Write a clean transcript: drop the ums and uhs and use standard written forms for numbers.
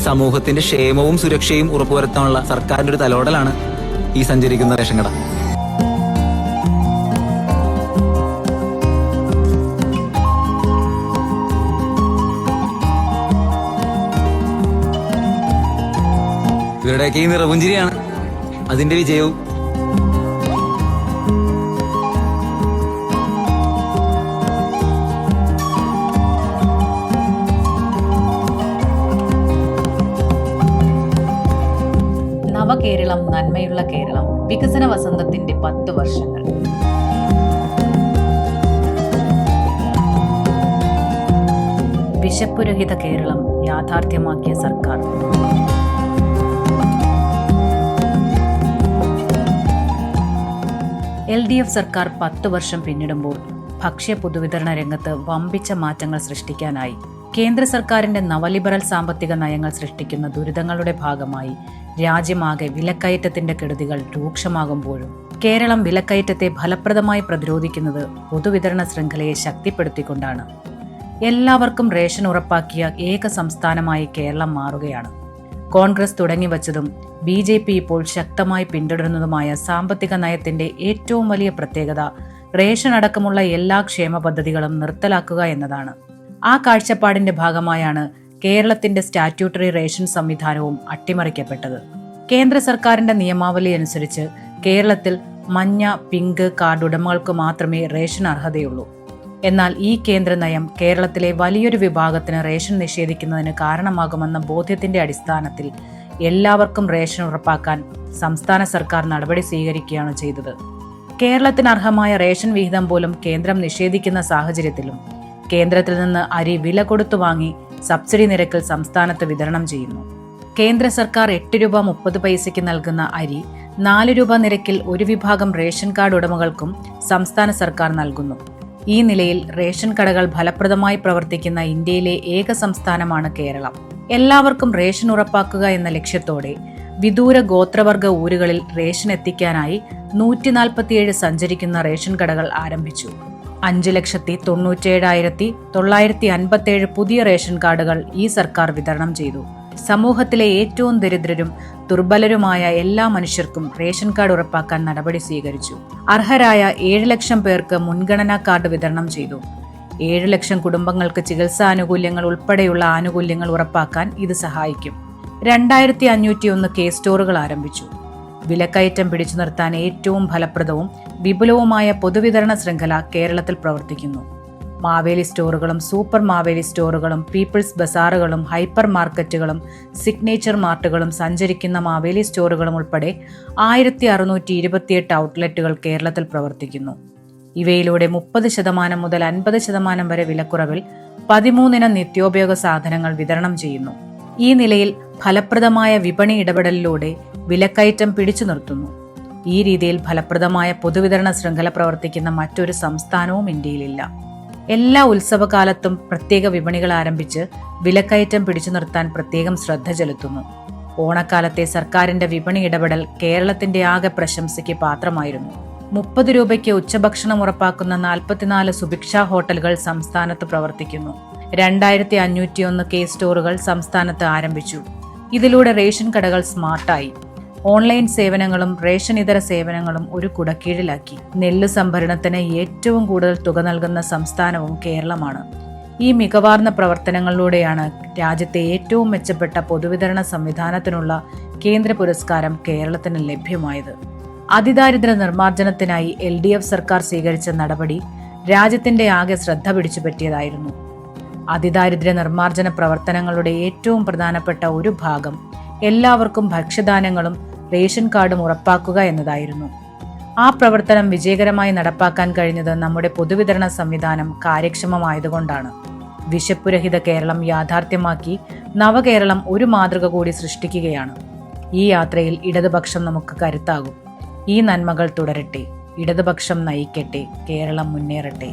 സമൂഹത്തിന്റെ ക്ഷേമവും സുരക്ഷയും ഉറപ്പുവരുത്താനുള്ള സർക്കാരിന്റെ ഒരു തലോടലാണ് ഈ സഞ്ചരിക്കുന്ന റേഷൻ കട. ഇവരുടെയൊക്കെ ഈ നിറപുഞ്ചിരിയാണ് അതിന്റെ വിജയവും. നവകേരളം, നന്മയുള്ള കേരളം, വികസന വസന്തത്തിന്റെ 10 വർഷങ്ങൾ. വിശപ്പുരഹിത കേരളം യാഥാർത്ഥ്യമാക്കിയ സർക്കാർ. LDF സർക്കാർ 10 വർഷം പിന്നിടുമ്പോൾ ഭക്ഷ്യ പൊതുവിതരണ രംഗത്ത് വമ്പിച്ച മാറ്റങ്ങൾ സൃഷ്ടിക്കാനായി. കേന്ദ്ര സർക്കാരിന്റെ നവലിബറൽ സാമ്പത്തിക നയങ്ങൾ സൃഷ്ടിക്കുന്ന ദുരിതങ്ങളുടെ ഭാഗമായി രാജ്യമാകെ വിലക്കയറ്റത്തിന്റെ കെടുതികൾ രൂക്ഷമാകുമ്പോഴും കേരളം വിലക്കയറ്റത്തെ ഫലപ്രദമായി പ്രതിരോധിക്കുന്നത് പൊതുവിതരണ ശൃംഖലയെ ശക്തിപ്പെടുത്തിക്കൊണ്ടാണ്. എല്ലാവർക്കും റേഷൻ ഉറപ്പാക്കിയ ഏക സംസ്ഥാനമായി കേരളം മാറുകയാണ്. കോൺഗ്രസ് തുടങ്ങിവച്ചതും BJP ഇപ്പോൾ ശക്തമായി പിന്തുടരുന്നതുമായ സാമ്പത്തിക നയത്തിന്റെ ഏറ്റവും വലിയ പ്രത്യേകത റേഷൻ അടക്കമുള്ള എല്ലാ ക്ഷേമ പദ്ധതികളും നിർത്തലാക്കുക എന്നതാണ്. ആ കാഴ്ചപ്പാടിന്റെ ഭാഗമായാണ് കേരളത്തിന്റെ സ്റ്റാറ്റ്യൂട്ടറി റേഷൻ സംവിധാനവും അട്ടിമറിക്കപ്പെട്ടത്. കേന്ദ്ര സർക്കാരിന്റെ നിയമാവലി അനുസരിച്ച് കേരളത്തിൽ മഞ്ഞ, പിങ്ക് കാർഡ് ഉടമകൾക്ക് മാത്രമേ റേഷൻ അർഹതയുള്ളൂ. എന്നാൽ ഈ കേന്ദ്ര നയം കേരളത്തിലെ വലിയൊരു വിഭാഗത്തിന് റേഷൻ നിഷേധിക്കുന്നതിന് കാരണമാകുമെന്ന ബോധ്യത്തിന്റെ അടിസ്ഥാനത്തിൽ എല്ലാവർക്കും റേഷൻ ഉറപ്പാക്കാൻ സംസ്ഥാന സർക്കാർ നടപടി സ്വീകരിക്കുകയാണ് ചെയ്തത്. കേരളത്തിന് അർഹമായ റേഷൻ വിഹിതം പോലും കേന്ദ്രം നിഷേധിക്കുന്ന സാഹചര്യത്തിലും കേന്ദ്രത്തിൽ നിന്ന് അരി വില കൊടുത്തു വാങ്ങി സബ്സിഡി നിരക്കിൽ സംസ്ഥാനത്ത് വിതരണം ചെയ്യുന്നു. കേന്ദ്ര സർക്കാർ 8 രൂപ 30 പൈസയ്ക്ക് നൽകുന്ന അരി 4 രൂപ നിരക്കിൽ ഒരു വിഭാഗം റേഷൻ കാർഡ് ഉടമകൾക്കും സംസ്ഥാന സർക്കാർ നൽകുന്നു. ഈ നിലയിൽ റേഷൻ കടകൾ ഫലപ്രദമായി പ്രവർത്തിക്കുന്ന ഇന്ത്യയിലെ ഏക സംസ്ഥാനമാണ് കേരളം. എല്ലാവർക്കും റേഷൻ ഉറപ്പാക്കുക എന്ന ലക്ഷ്യത്തോടെ വിദൂര ഗോത്രവർഗ ഊരുകളിൽ റേഷൻ എത്തിക്കാനായി 147 സഞ്ചരിക്കുന്ന റേഷൻ കടകൾ ആരംഭിച്ചു. 5,97,957 പുതിയ റേഷൻ കാർഡുകൾ ഈ സർക്കാർ വിതരണം ചെയ്തു. സമൂഹത്തിലെ ഏറ്റവും ദരിദ്രരും ദുർബലരുമായ എല്ലാ മനുഷ്യർക്കും റേഷൻ കാർഡ് ഉറപ്പാക്കാൻ നടപടി സ്വീകരിച്ചു. അർഹരായ 7 ലക്ഷം പേർക്ക് മുൻഗണനാ കാർഡ് വിതരണം ചെയ്തു. 7 ലക്ഷം കുടുംബങ്ങൾക്ക് ചികിത്സാനുകൂല്യങ്ങൾ ഉൾപ്പെടെയുള്ള ആനുകൂല്യങ്ങൾ ഉറപ്പാക്കാൻ ഇത് സഹായിക്കും. 2501 കേസ് സ്റ്റോറുകൾ ആരംഭിച്ചു. വിലക്കയറ്റം പിടിച്ചു നിർത്താൻ ഏറ്റവും ഫലപ്രദവും വിപുലവുമായ പൊതുവിതരണ ശൃംഖല കേരളത്തിൽ പ്രവർത്തിക്കുന്നു. മാവേലി സ്റ്റോറുകളും സൂപ്പർ മാവേലി സ്റ്റോറുകളും പീപ്പിൾസ് ബസാറുകളും ഹൈപ്പർ മാർക്കറ്റുകളും സിഗ്നേച്ചർ മാർട്ടുകളും സഞ്ചരിക്കുന്ന മാവേലി സ്റ്റോറുകളും ഉൾപ്പെടെ 1628 ഔട്ട്ലെറ്റുകൾ കേരളത്തിൽ പ്രവർത്തിക്കുന്നു. ഇവയിലൂടെ 30% മുതൽ 50% വരെ വിലക്കുറവിൽ 13 ഇനം നിത്യോപയോഗ സാധനങ്ങൾ വിതരണം ചെയ്യുന്നു. ഈ നിലയിൽ ഫലപ്രദമായ വിപണി ഇടപെടലിലൂടെ വിലക്കയറ്റം പിടിച്ചു നിർത്തുന്നു. ഈ രീതിയിൽ ഫലപ്രദമായ പൊതുവിതരണ ശൃംഖല പ്രവർത്തിക്കുന്ന മറ്റൊരു സംസ്ഥാനവും ഇന്ത്യയിലില്ല. എല്ലാ ഉത്സവകാലത്തും പ്രത്യേക വിപണികൾ ആരംഭിച്ച് വിലക്കയറ്റം പിടിച്ചു നിർത്താൻ പ്രത്യേകം ശ്രദ്ധ ചെലുത്തുന്നു. ഓണക്കാലത്തെ സർക്കാരിന്റെ വിപണി ഇടപെടൽ കേരളത്തിന്റെ ആകെ പ്രശംസയ്ക്ക് പാത്രമായിരുന്നു. 30 രൂപയ്ക്ക് ഉച്ചഭക്ഷണം ഉറപ്പാക്കുന്ന 44 സുഭിക്ഷ ഹോട്ടലുകൾ സംസ്ഥാനത്ത് പ്രവർത്തിക്കുന്നു. 2501 കേസ് സ്റ്റോറുകൾ സംസ്ഥാനത്ത് ആരംഭിച്ചു. ഇതിലൂടെ റേഷൻ കടകൾ സ്മാർട്ടായി. ഓൺലൈൻ സേവനങ്ങളും റേഷൻ ഇതര സേവനങ്ങളും ഒരു കുടക്കീഴിലാക്കി. നെല്ല് സംഭരണത്തിന് ഏറ്റവും കൂടുതൽ തുക നൽകുന്ന സംസ്ഥാനവും കേരളമാണ്. ഈ മികവാർന്ന പ്രവർത്തനങ്ങളിലൂടെയാണ് രാജ്യത്തെ ഏറ്റവും മെച്ചപ്പെട്ട പൊതുവിതരണ സംവിധാനത്തിനുള്ള കേന്ദ്ര പുരസ്കാരം കേരളത്തിന് ലഭ്യമായത്. അതിദാരിദ്ര്യ നിർമ്മാർജ്ജനത്തിനായി LDF സർക്കാർ സ്വീകരിച്ച നടപടി രാജ്യത്തിന്റെ ആകെ ശ്രദ്ധ പിടിച്ചുപറ്റിയതായിരുന്നു. അതിദാരിദ്ര്യ നിർമ്മാർജ്ജന പ്രവർത്തനങ്ങളുടെ ഏറ്റവും പ്രധാനപ്പെട്ട ഒരു ഭാഗം എല്ലാവർക്കും ഭക്ഷ്യധാന്യങ്ങളും റേഷൻ കാർഡും ഉറപ്പാക്കുക എന്നതായിരുന്നു. ആ പ്രവർത്തനം വിജയകരമായി നടപ്പാക്കാൻ കഴിഞ്ഞത് നമ്മുടെ പൊതുവിതരണ സംവിധാനം കാര്യക്ഷമമായതുകൊണ്ടാണ്. വിശപ്പുരഹിത കേരളം യാഥാർത്ഥ്യമാക്കി നവകേരളം ഒരു മാതൃക കൂടി സൃഷ്ടിക്കുകയാണ്. ഈ യാത്രയിൽ ഇടതുപക്ഷം നമുക്ക് കരുത്താകും. ഈ നന്മകൾ തുടരട്ടെ, ഇടതുപക്ഷം നയിക്കട്ടെ, കേരളം മുന്നേറട്ടെ.